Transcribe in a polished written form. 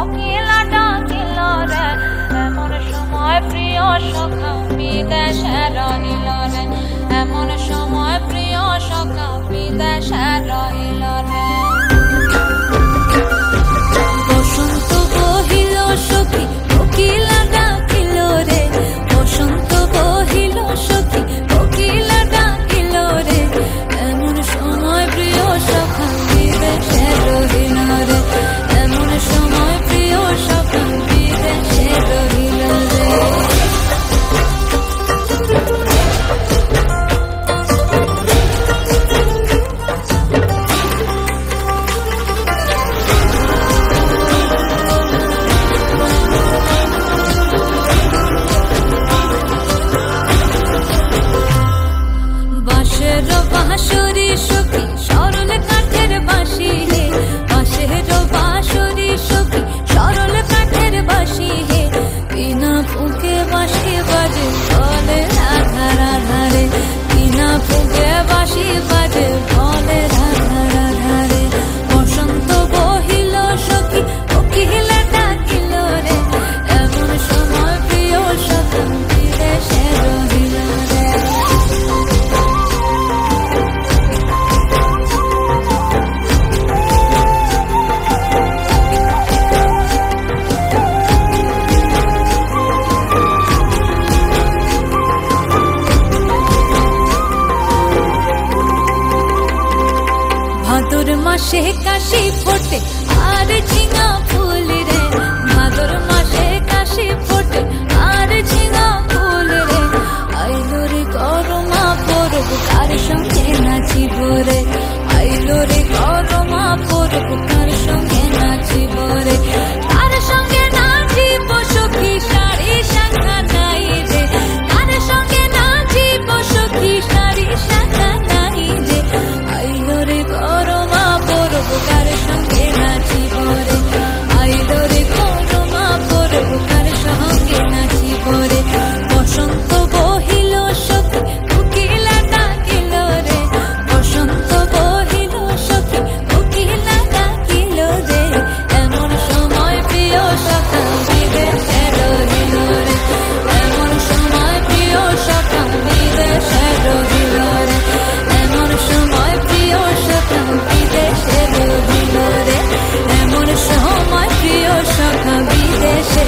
কোকিলা ডাকিল রে, এমন সময় প্রিয় সখা বিদেশে রহিল রে, এমন সময় প্রিয় সখা বিদেশে রহিল রে। বসন্ত বহিল সখী কোকিলা ডাকিল রে, বসন্ত বহিল সখী কোকিলা ডাকিল রে, এমন সময় প্রিয় সখা বিদেশে রহিল রে, এমন সময় প্রিয় সখা বিদেশে রহিল রে। বাঁশের বাঁশরি সখী সরল কাঠের বাঁশি হে, বাঁশের বাঁশরি সখী সরল কাঠের বাঁশি হে, বিনা ফুঁকে বাঁশি বাজে বলে রাধা রাধা রে, বিনা ফুঁকে বাঁশি বাজে বলে রাধা রাধা রে। বসন্ত বহিল সখী কোকিলা ডাকিল রে, এমন সময় প্রিয় সখা বিদেশে রহিল রে। ভাদর মাসে কাশি ফোটে আর ঝিঙা ফুল রে, ভাদর মাসে কাশি ফোটে আর ঝিঙা ফুল রে, আইলো রে করমা পরব কার সঙ্গে নাচিব রে, আইলো রে করমা পরব কার সঙ্গে নাচিব রে, কার সঙ্গে নাচিব সখী শাড়ি শাখা নাই রে, কার সঙ্গে নাচিব সখী শাড়ি শাখা নাই রে, আইলো রে করমা পরব কার সঙ্গে নাচিব রে, আইলো রে করমা পরব কার সঙ্গে নাচিব রে। বসন্ত বহিল সখী কোকিলা ডাকিল রে, বসন্ত বহিল সখী কোকিলা ডাকিল রে, এমন সময় প্রিয় সখা বিদেশে রহিল রে, এমন সময় প্রিয় সখা বিদেশে রহিল রে, এমন সময় প্রিয় সখা বিদেশে রহিল রে, এমন সময় প্রিয় সখা বিদেশে